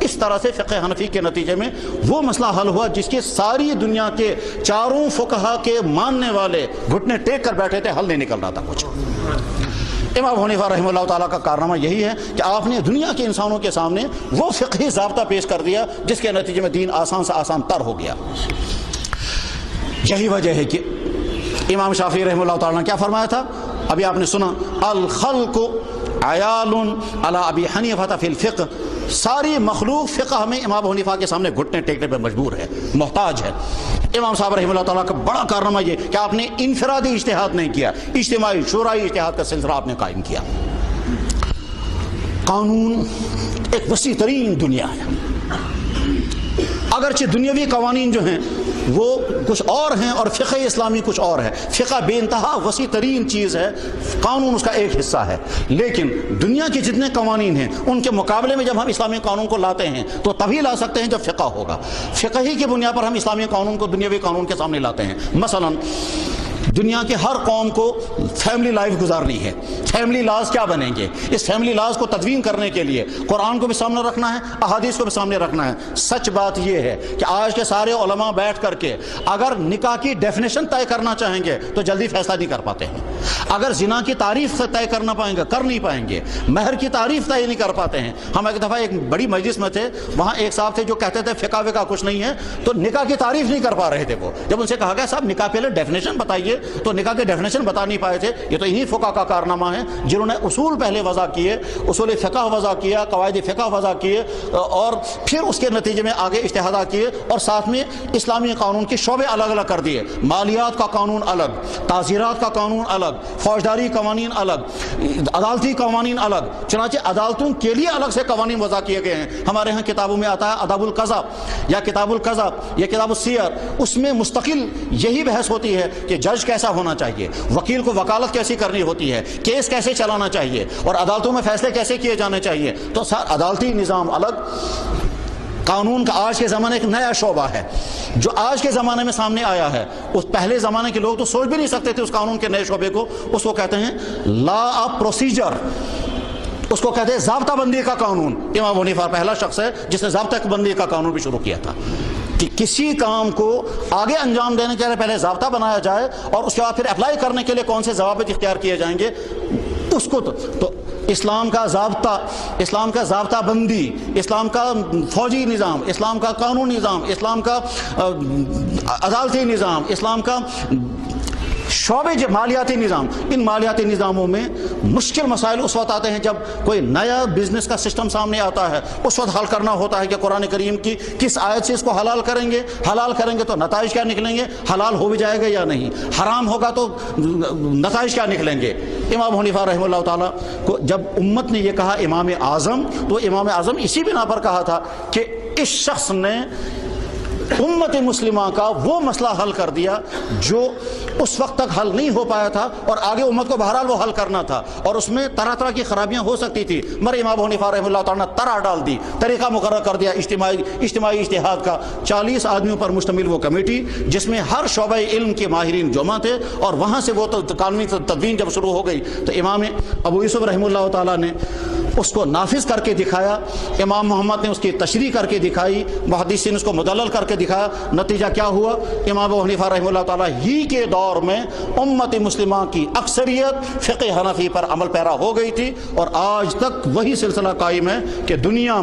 اس طرح سے فقہ حنفی کے نتیجے میں وہ مسئلہ حل ہوا جس کے ساری دنیا کے چاروں فقہا کے ماننے والے گھٹنے ٹیک کر بیٹھے تھے، حل نہیں نکل رہا تھا کچھ۔ امام حنیفہ رحمہ اللہ تعالیٰ کا کارنامہ یہی ہے کہ آپ نے دنیا کے انسانوں کے سامنے وہ فقہی ضابطہ پیش کر دیا جس کے نتیجے میں دین آسان سے آسان تر ہو گیا۔ یہی وجہ ہے کہ امام شافعی رحمہ اللہ تعالیٰ نے کیا فرمایا تھا، ابھی آپ نے سنا، الخلق عیال علی ابی حنیفہ فی الفقہ، ساری مخلوق فقہ میں امام حنیفہ کے سامنے گھٹنے ٹیکنے پہ مجبور ہے، محتاج ہے۔ امام صاحب رحمہ اللہ تعالیٰ کا بڑا کارنامہ یہ کہ آپ نے انفرادی اجتہاد نہیں کیا، اجتماعی شورائی اجتہاد کا سلسلہ آپ نے قائم کیا۔ قانون ایک وسیع ترین دنیا ہے، اگرچہ دنیاوی قوانین جو ہیں وہ کچھ اور ہیں اور فقہ اسلامی کچھ اور ہے، فقہ بے انتہا وسیع ترین چیز ہے، قانون اس کا ایک حصہ ہے، لیکن دنیا کے جتنے قوانین ہیں ان کے مقابلے میں جب ہم اسلامی قانون کو لاتے ہیں تو تبھی لا سکتے ہیں جب فقہ ہوگا۔ فقہ ہی کی بنیاد پر ہم اسلامی قانون کو دنیاوی قانون کے سامنے لاتے ہیں۔ مثلا دنیا کے ہر قوم کو فیملی لائف گزارنی ہے، فیملی لاز کیا بنیں گے؟ اس فیملی لاز کو تدوین کرنے کے لیے قرآن کو بھی سامنے رکھنا ہے، احادیث کو بھی سامنے رکھنا ہے۔ سچ بات یہ ہے کہ آج کے سارے علماء بیٹھ کر کے اگر نکاح کی ڈیفینیشن طے کرنا چاہیں گے تو جلدی فیصلہ نہیں کر پاتے ہیں، اگر زنا کی تعریف طے کرنا پائیں گے کر نہیں پائیں گے، مہر کی تعریف طے نہیں کر پاتے ہیں۔ ہم ایک دفعہ ایک بڑی مجلس میں تھے، وہاں ایک صاحب تھے جو کہتے تھے فقہ وقہ کچھ نہیں ہے، تو نکاح کی تعریف نہیں کر پا رہے تھے وہ۔ جب ان سے کہا گیا صاحب نکاح پہلے ڈیفینیشن بتائیے، تو نکاح کے ڈیفینیشن بتا نہیں پائے تھے۔ یہ تو انہی فقہ کا کارنامہ ہے جنہوں نے اصول پہلے وضع کیے، اصول فقہ وضع کیا، قواعد فقہ وضع کیے، اور پھر اس کے نتیجے میں آگے اجتہادات کیے، اور ساتھ میں اسلامی قانون کے شعبے الگ الگ کر دیے۔ مالیات کا قانون الگ، تعزیرات کا قانون الگ، فوجداری قوانین الگ، عدالتی قوانین الگ، چنانچہ عدالتوں کے لیے الگ سے قوانین وضع کیے گئے ہیں۔ ہمارے ہاں کتابوں میں آتا ہے ادب القضاء یا کتاب القضاء یا کتاب السیر، اس میں مستقل یہی بحث ہوتی ہے کہ جج کیسا ہونا چاہیے، وکیل کو وکالت کیسی کرنی ہوتی ہے، کیس کیسے چلانا چاہیے، اور عدالتوں میں فیصلے کیسے کیے جانے چاہیے۔ تو عدالتی نظام الگ، قانون کا آج کے زمانے ایک نیا شعبہ ہے جو آج کے زمانے میں سامنے آیا ہے۔ اس پہلے زمانے کے لوگ تو سوچ بھی نہیں سکتے تھے اس قانون کے نئے شعبے کو، اس کو کہتے ہیں لا آف پروسیجر، اس کو کہتے ہیں ضابطہ بندی کا قانون۔ امام حنیفہ پہلا شخص ہے جس نے ضابطہ بندی کا قانون بھی شروع کیا تھا کہ کسی کام کو آگے انجام دینے کے لیے پہلے ضابطہ بنایا جائے اور اس کے بعد پھر اپلائی کرنے کے لیے کون سے ضوابط اختیار کیے جائیں گے، اس کو تو اسلام کا ضابطہ بندی، اسلام کا فوجی نظام، اسلام کا قانونی نظام، اسلام کا عدالتی نظام، اسلام کا شعبے مالیاتی نظام، ان مالیاتی نظاموں میں مشکل مسائل اس وقت آتے ہیں جب کوئی نیا بزنس کا سسٹم سامنے آتا ہے، اس وقت حل کرنا ہوتا ہے کہ قرآن کریم کی کس آیت سے اس کو حلال کریں گے تو نتائج کیا نکلیں گے، حلال ہو بھی جائے گا یا نہیں، حرام ہوگا تو نتائج کیا نکلیں گے۔ امام حنیفہ رحمہ اللہ تعالیٰ کو جب امت نے یہ کہا امام اعظم، تو امام اعظم اسی بنا پر کہا تھا کہ اس شخص نے امت مسلمہ کا وہ مسئلہ حل کر دیا جو اس وقت تک حل نہیں ہو پایا تھا، اور آگے امت کو بہرحال وہ حل کرنا تھا، اور اس میں طرح طرح کی خرابیاں ہو سکتی تھی، مگر امام حنیفہ رحمہ اللہ تعالیٰ نے طرح ڈال دی، طریقہ مقرر کر دیا اجتماعی اجتہاد کا۔ 40 آدمیوں پر مشتمل وہ کمیٹی جس میں ہر شعبہ علم کے ماہرین جمع تھے، اور وہاں سے وہ قانونی تدوین جب شروع ہو گئی تو امام ابو یوسف رحمہ اللہ تعالیٰ نے اس کو نافذ کر کے دکھایا، امام محمد نے اس کی تشریح کر کے دکھائی، محدثین نے اس کو مدلل کر کے دکھایا۔ نتیجہ کیا ہوا؟ امام ابو حنیفہ رحمہ اللہ تعالیٰ ہی کے دور میں امت مسلمہ کی اکثریت فقہ حنفی پر عمل پیرا ہو گئی تھی، اور آج تک وہی سلسلہ قائم ہے کہ دنیا